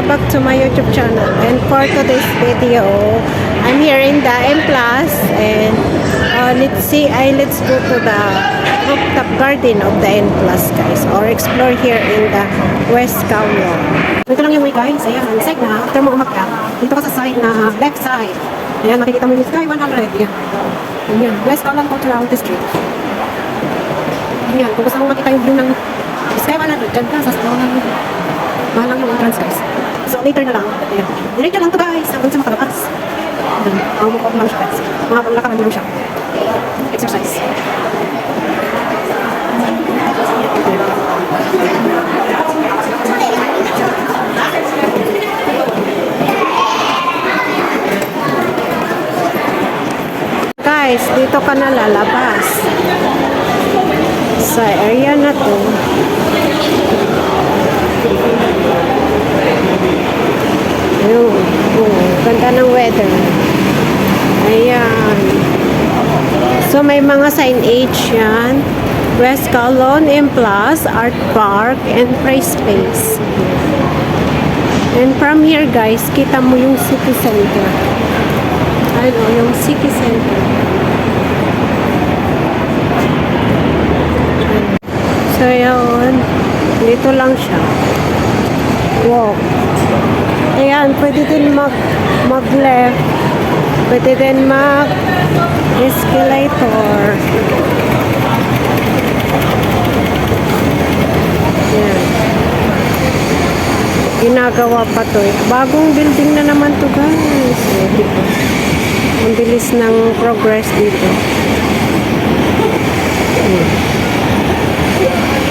Back to my YouTube channel, and for today's video I'm here in the M Plus, and let's go to the rooftop garden of the M Plus, guys, or explore here in the West Kowloon. Ito lang yung way, guys. Ayan, side na after mo umakyat dito ka sa side na left side. Ayan, makikita mo yung Sky 100. Ayan, West Kowloon Cultural District. Ayan, kung gusto mo makita yung view ng Sky 100, dyan ka sa mahalang yung entrance, guys. So, later na lang. Ayan. Diretso lang to, guys. Hanggang sa makalabas. Mamukok lang siya, guys. Mga paglakaran lang siya. Exercise. Guys, dito ka na lalabas. Sa area na to. Ayun. Ganda ng weather. Ayan. So, may mga signage yan. West Kowloon, M Plus, Art Park, and Play Space. And from here, guys, kita mo yung city center. Ayun, yung city center. So, yun. Dito lang siya. Walk. Ayan, pwede din mag-left. Pwede din mag-escalator. Ayan. Ginagawa pa to. Bagong building na naman to, guys. Ang bilis ng progress dito. Ayan.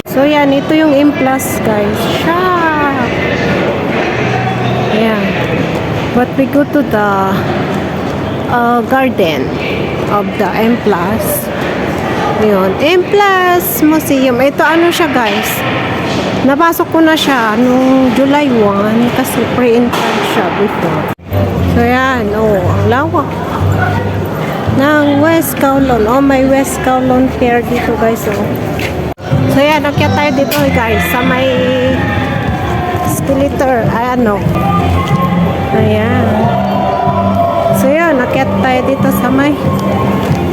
So, yan. Ito yung M Plus, guys. Shop! Ayan. But we go to the garden of the M Plus. Ayan. M Plus Museum. Ito ano siya, guys. Napasok ko na siya nung July 1 kasi pre-entrance siya before. So, yan. Oh, ang lawak ng West Kowloon. Oh, may West Kowloon Fair dito, guys. Oh. So, yan. Nakyat tayo dito, guys. Sa may escalator. Ayan, oh. Ayan. So, yun. Nakyat tayo dito sa may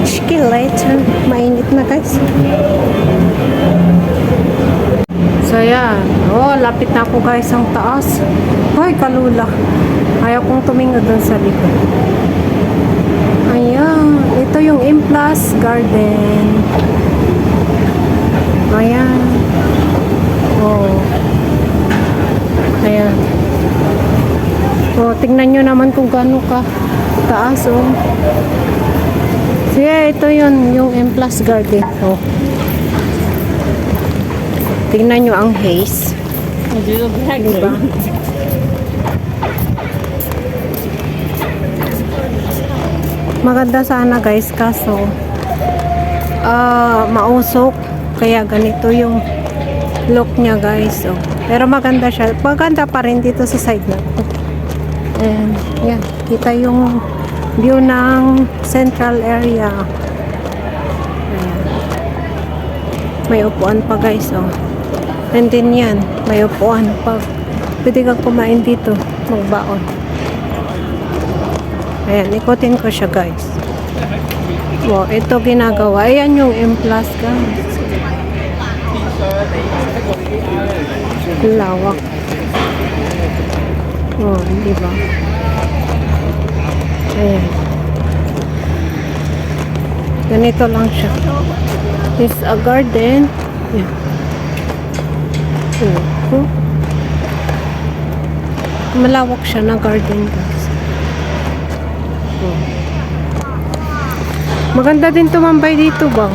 escalator. Mainit na, guys. So, ayan. Oh, lapit na ako, guys, ang taas. Ay, kalula. Ayaw kong tumingin doon sa likod. Ayan. Ito yung M Plus Garden. Ayan. Oh. Ayan. So, tingnan nyo naman kung gaano ka taas, oh. So, yeah, ito yun, yung M Plus Garden. Oh. Tingnan nyo ang haze. Diba? Maganda sana, guys, kaso mausok. Kaya ganito yung look niya, guys. Oh. Pero maganda siya. Maganda pa rin dito sa side na to. And, yan. Kita yung view ng central area. Ayan. May upuan pa, guys. Oh. And then yan. May upuan pa. Pwede kang kumain dito. Magbaon. Ayan. Ikutin ko siya, guys. Wow. Ito ginagawa. Ayan yung M Plus, guys. Lawak. Oh, diba? Ayan. Ganito lang siya. It's a garden. Yeah. Malawak siya na garden, guys. Oh. Maganda din tumambay dito, bang?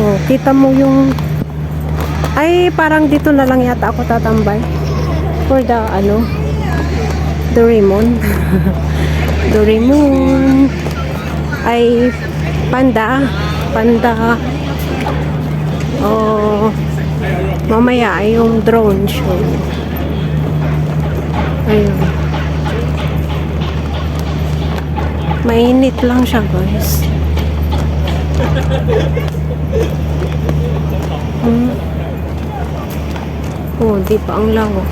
Oh, kita mo yung ay parang dito na lang yata ako tatambay for the Doraemon. Doraemon ay panda. Oh, Mamaya ay yung drone show. Ayun. Mainit lang siya, guys. Oh, di pa ang lawak.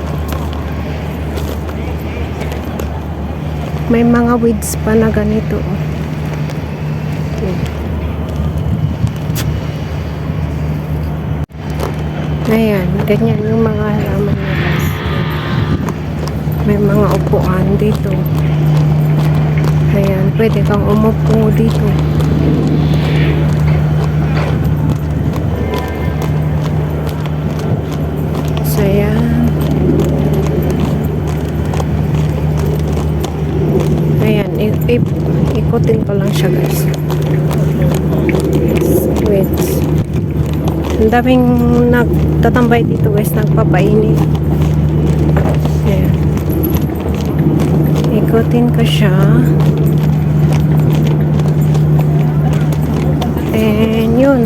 May mga weeds pa na ganito. Ayan, ganyan yung mga halaman nila. May mga upuan dito. Ayan, pwede kang umupo dito. So, ayan. Ayan, ikutin ko lang siya, guys. Wait. Ang daming nagtatambay dito, guys, nagpapainit. Ayan. Ikutin ko siya. And yun.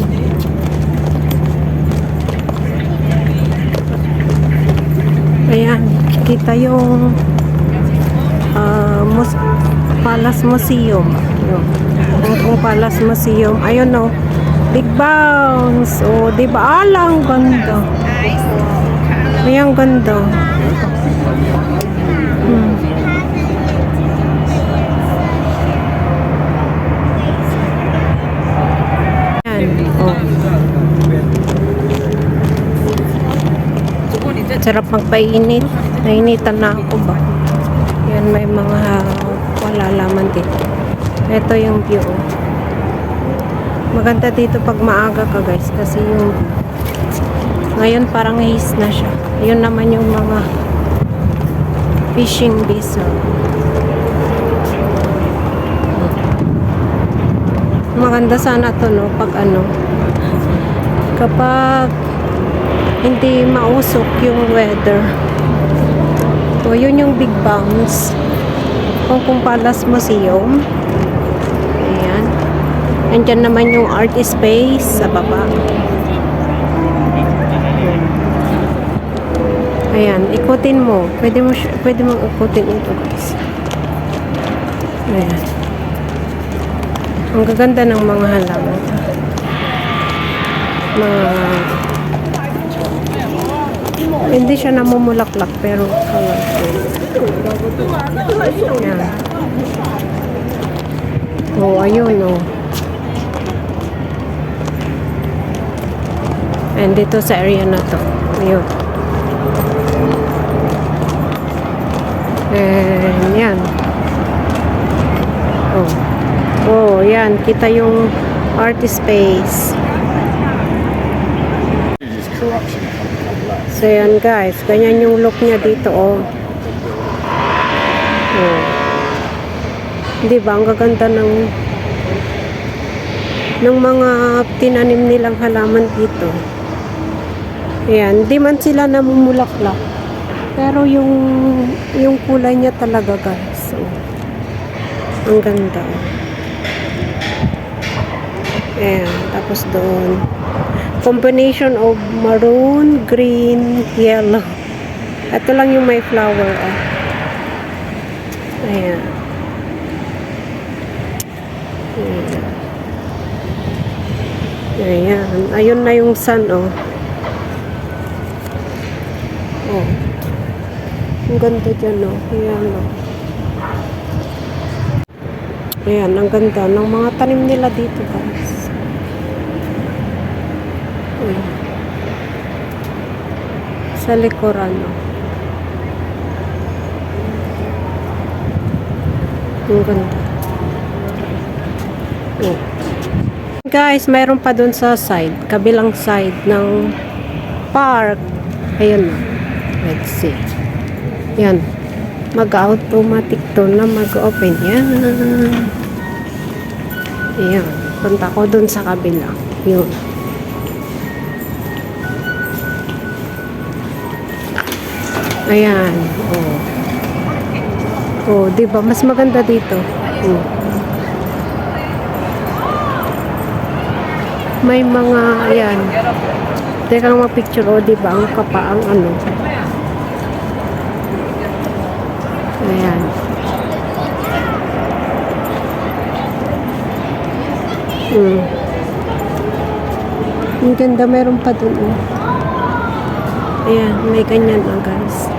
Ayan, kita yung Palace Museum. Yung Palace Museum. Ayun, no. Big Bounce. Oh, di ba? Alang ganda. Ayan, ganda. Ayan. Oh. Sarap magpainit. Nainitan na ako ba? Yan, may mga wala laman dito. Ito yung view. Maganda dito pag maaga ka, guys, kasi yung ngayon parang haze na siya. Yun naman yung mga fishing vessel. Maganda sana to, no, pag kapag hindi mausok yung weather. So, yun yung Big Bounce. Kung Palace Museum. Ayan. Andyan naman yung art space sa baba. Ayan, ikutin mo. Pwede mong ikutin ito, guys. Ayan. Ang gaganda ng mga halaman. Hindi siya namumulaklak pero colorful. Ayan. Oh, ayun, oh. And dito sa area na to. Ayun. And yan. Oh. Oh, yan. Kita yung art space. So, yan, guys. Ganyan yung look niya dito, oh. Oh. Di ba? Ang gaganda ng mga tinanim nilang halaman dito. Ayan. Di man sila namumulaklak. Pero yung kulay niya talaga, guys. So, ang ganda. Ayan. Tapos doon. Combination of maroon, green, yellow. Ito lang yung may flower. Oh. Ayan. Ayan. Ayan. Ayun na yung sun, oh. Oh. Ang ganda dyan, oh. Ayan, oh. Ayan, ang ganda ng mga tanim nila dito, guys. Ayan. Sa likuran, oh. Ang ganda. Oh. Guys, mayroon pa dun sa side, kabilang side ng park. Ayan, oh. Let's see. Yan. Mag-automatic to na mag-open. Yan. Yan. Punta ko dun sa kabila. Yun. Ayan. Oh. Oh, diba? Mas maganda dito. May mga, ayan. Teka lang mag-picture, o diba? Ang kapa, ang ano. Ayan. Ang ganda, meron pa dun. Oh. Ayan, may ganyan na guys.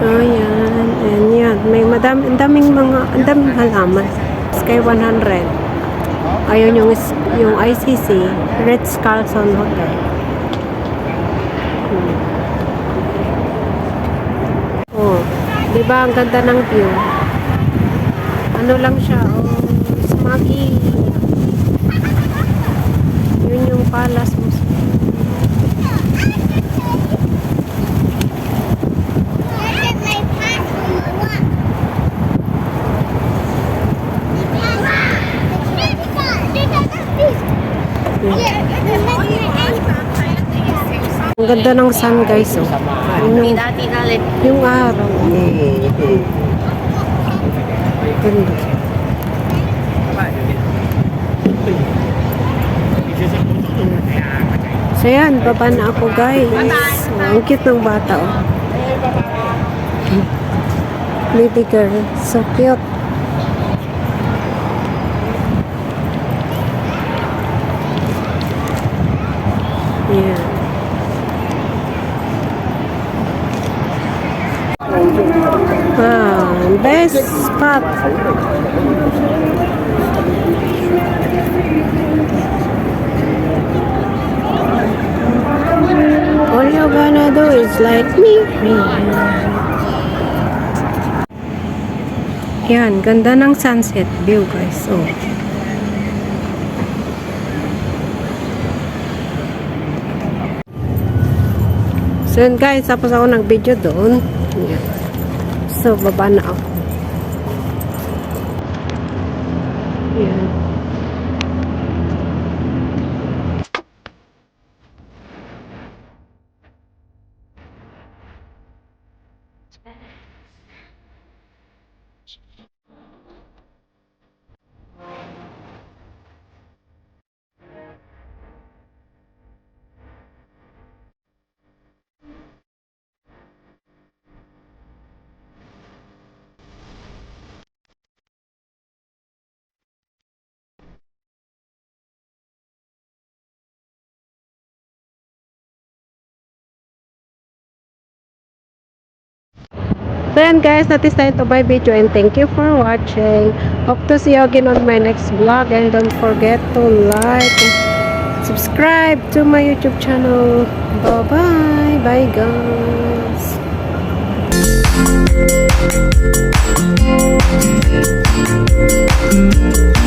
Ayan, ayan yan. May ang daming halaman. Sky 100. Ayun yung ICC, Ritz-Carlton Hotel. Oh, di ba ang ganda ng view? Ano lang siya, oh, smoggy. Yun yung palace mo. Ang ganda ng sun guys, oh. Yung araw. Ganda. So yan, baba na ako guys. Ang cute ng bata, oh. Baby girl, so cute. Yeah. Best spot. All you gonna do is like me. Yan, ganda ng sunset view guys. Oh. So yun guys, tapos ako nag-video doon. Yan. So, baba na ako. Yan. So yan guys, that is the end of my video and thank you for watching. Hope to see you again on my next vlog and don't forget to like and subscribe to my YouTube channel. Bye bye. Bye guys.